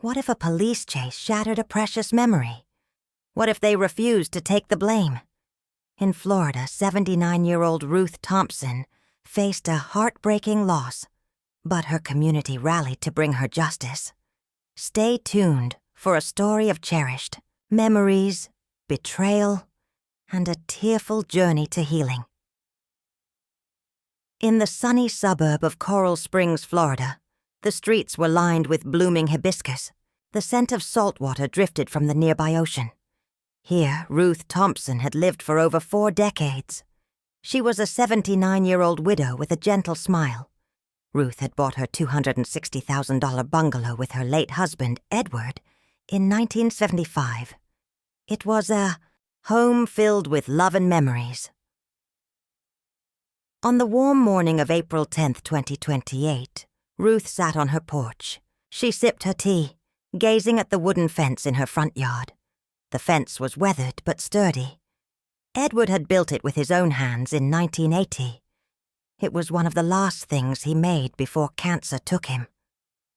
What if a police chase shattered a precious memory? What if they refused to take the blame? In Florida, 79-year-old Ruth Thompson faced a heartbreaking loss, but her community rallied to bring her justice. Stay tuned for a story of cherished memories, betrayal, and a tearful journey to healing. In the sunny suburb of Coral Springs, Florida, the streets were lined with blooming hibiscus. The scent of salt water drifted from the nearby ocean. Here, Ruth Thompson had lived for over 4 decades. She was a 79-year-old widow with a gentle smile. Ruth had bought her $260,000 bungalow with her late husband, Edward, in 1975. It was a home filled with love and memories. On the warm morning of April 10, 2028, Ruth sat on her porch. She sipped her tea, gazing at the wooden fence in her front yard. The fence was weathered but sturdy. Edward had built it with his own hands in 1980. It was one of the last things he made before cancer took him.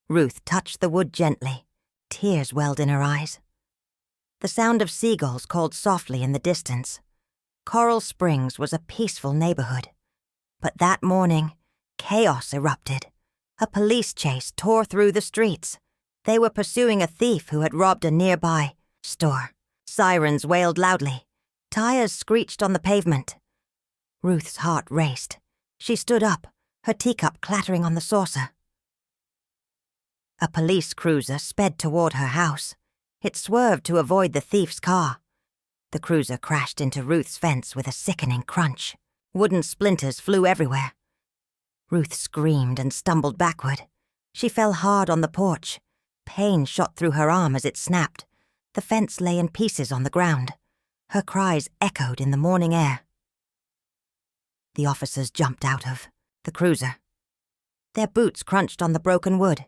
Ruth touched the wood gently. Tears welled in her eyes. The sound of seagulls called softly in the distance. Coral Springs was a peaceful neighborhood. But that morning, chaos erupted. A police chase tore through the streets. They were pursuing a thief who had robbed a nearby store. Sirens wailed loudly. Tires screeched on the pavement. Ruth's heart raced. She stood up, her teacup clattering on the saucer. A police cruiser sped toward her house. It swerved to avoid the thief's car. The cruiser crashed into Ruth's fence with a sickening crunch. Wooden splinters flew everywhere. Ruth screamed and stumbled backward. She fell hard on the porch. Pain shot through her arm as it snapped. The fence lay in pieces on the ground. Her cries echoed in the morning air. The officers jumped out of the cruiser. Their boots crunched on the broken wood.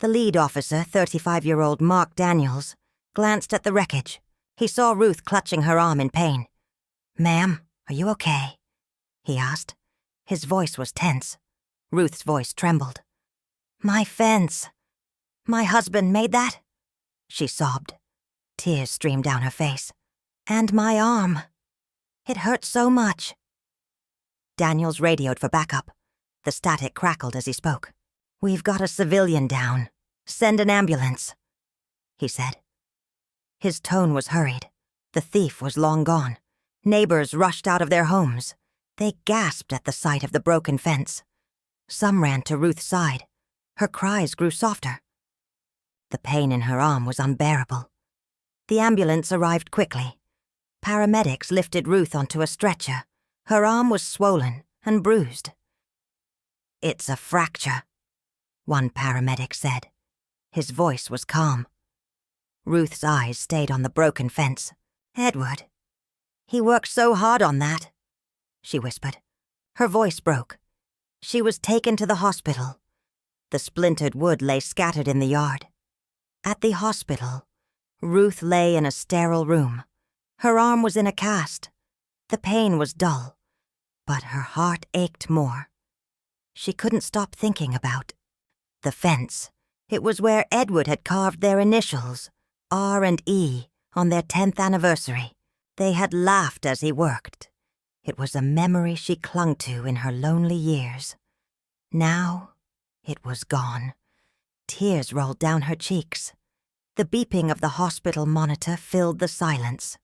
The lead officer, 35-year-old Mark Daniels, glanced at the wreckage. He saw Ruth clutching her arm in pain. "Ma'am, are you okay?" he asked. His voice was tense. Ruth's voice trembled. "My fence. My husband made that?" She sobbed. Tears streamed down her face. "And my arm. It hurt so much." Daniels radioed for backup. The static crackled as he spoke. "We've got a civilian down. Send an ambulance," he said. His tone was hurried. The thief was long gone. Neighbors rushed out of their homes. They gasped at the sight of the broken fence. Some ran to Ruth's side. Her cries grew softer. The pain in her arm was unbearable. The ambulance arrived quickly. Paramedics lifted Ruth onto a stretcher. Her arm was swollen and bruised. "It's a fracture," one paramedic said. His voice was calm. Ruth's eyes stayed on the broken fence. "Edward, he worked so hard on that," she whispered. Her voice broke. She was taken to the hospital. The splintered wood lay scattered in the yard. At the hospital, Ruth lay in a sterile room. Her arm was in a cast. The pain was dull, but her heart ached more. She couldn't stop thinking about the fence. It was where Edward had carved their initials, R and E, on their 10th anniversary. They had laughed as he worked. It was a memory she clung to in her lonely years. Now, it was gone. Tears rolled down her cheeks. The beeping of the hospital monitor filled the silence.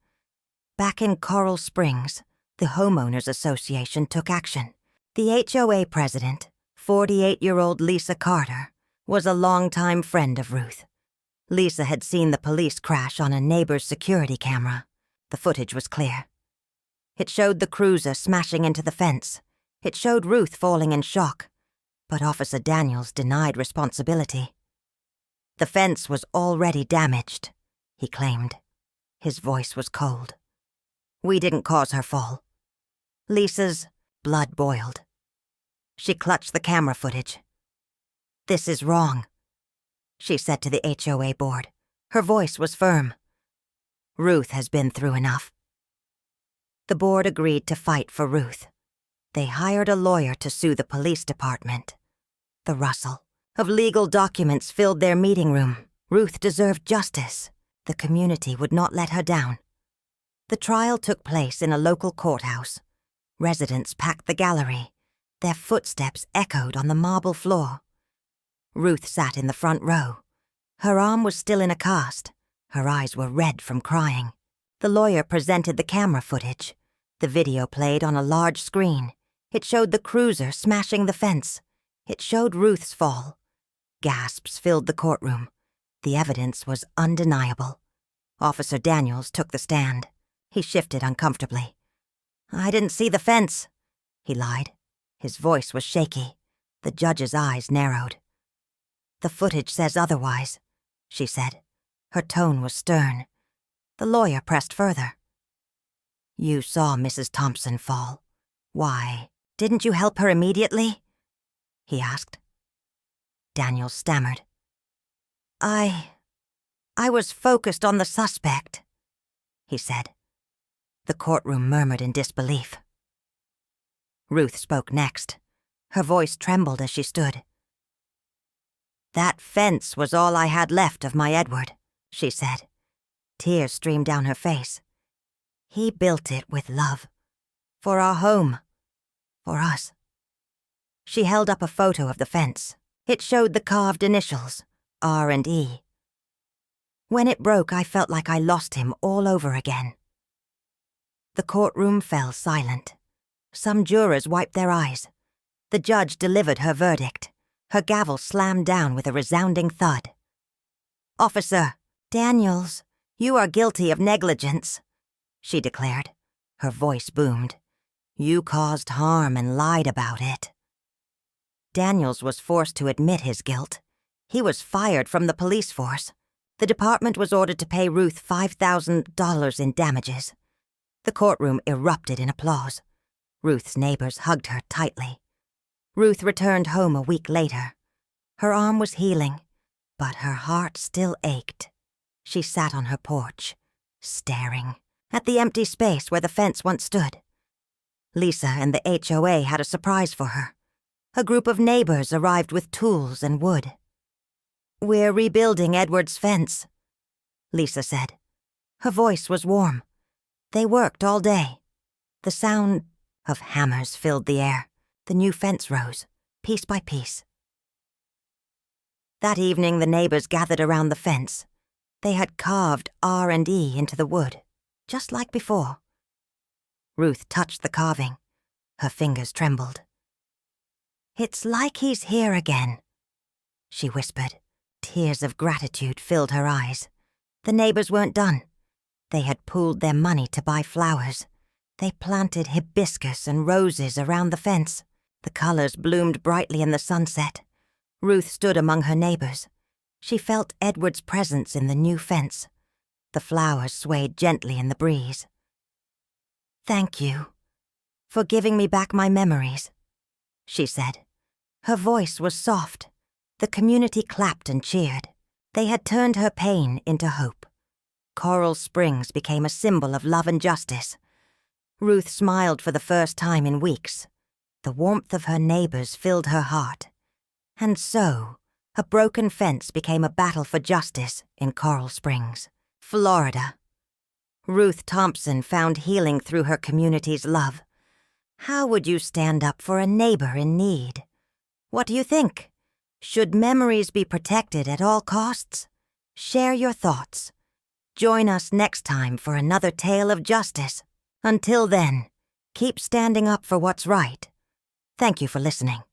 Back in Coral Springs, the Homeowners Association took action. The HOA president, 48-year-old Lisa Carter, was a longtime friend of Ruth. Lisa had seen the police crash on a neighbor's security camera. The footage was clear. It showed the cruiser smashing into the fence. It showed Ruth falling in shock. But Officer Daniels denied responsibility. "The fence was already damaged," he claimed. His voice was cold. "We didn't cause her fall." Lisa's blood boiled. She clutched the camera footage. "This is wrong," she said to the HOA board. Her voice was firm. "Ruth has been through enough." The board agreed to fight for Ruth. They hired a lawyer to sue the police department. The rustle of legal documents filled their meeting room. Ruth deserved justice. The community would not let her down. The trial took place in a local courthouse. Residents packed the gallery. Their footsteps echoed on the marble floor. Ruth sat in the front row. Her arm was still in a cast. Her eyes were red from crying. The lawyer presented the camera footage. The video played on a large screen. It showed the cruiser smashing the fence. It showed Ruth's fall. Gasps filled the courtroom. The evidence was undeniable. Officer Daniels took the stand. He shifted uncomfortably. "I didn't see the fence," he lied. His voice was shaky. The judge's eyes narrowed. "The footage says otherwise," she said. Her tone was stern. The lawyer pressed further. "You saw Mrs. Thompson fall. Why, didn't you help her immediately?" he asked. Daniels stammered. I was focused on the suspect," he said. The courtroom murmured in disbelief. Ruth spoke next. Her voice trembled as she stood. "That fence was all I had left of my Edward," she said. Tears streamed down her face. "He built it with love. For our home. For us." She held up a photo of the fence. It showed the carved initials, R and E. "When it broke, I felt like I lost him all over again." The courtroom fell silent. Some jurors wiped their eyes. The judge delivered her verdict. Her gavel slammed down with a resounding thud. "Officer Daniels, you are guilty of negligence," she declared. Her voice boomed. "You caused harm and lied about it." Daniels was forced to admit his guilt. He was fired from the police force. The department was ordered to pay Ruth $5,000 in damages. The courtroom erupted in applause. Ruth's neighbors hugged her tightly. Ruth returned home a week later. Her arm was healing, but her heart still ached. She sat on her porch, staring at the empty space where the fence once stood. Lisa and the HOA had a surprise for her. A group of neighbors arrived with tools and wood. "We're rebuilding Edward's fence," Lisa said. Her voice was warm. They worked all day. The sound of hammers filled the air. The new fence rose, piece by piece. That evening, the neighbors gathered around the fence. They had carved R and E into the wood, just like before. Ruth touched the carving. Her fingers trembled. "It's like he's here again," she whispered. Tears of gratitude filled her eyes. The neighbors weren't done. They had pooled their money to buy flowers. They planted hibiscus and roses around the fence. The colors bloomed brightly in the sunset. Ruth stood among her neighbors. She felt Edward's presence in the new fence. The flowers swayed gently in the breeze. "Thank you for giving me back my memories," she said. Her voice was soft. The community clapped and cheered. They had turned her pain into hope. Coral Springs became a symbol of love and justice. Ruth smiled for the first time in weeks. The warmth of her neighbors filled her heart. And so, a broken fence became a battle for justice in Coral Springs, Florida. Ruth Thompson found healing through her community's love. How would you stand up for a neighbor in need? What do you think? Should memories be protected at all costs? Share your thoughts. Join us next time for another tale of justice. Until then, keep standing up for what's right. Thank you for listening.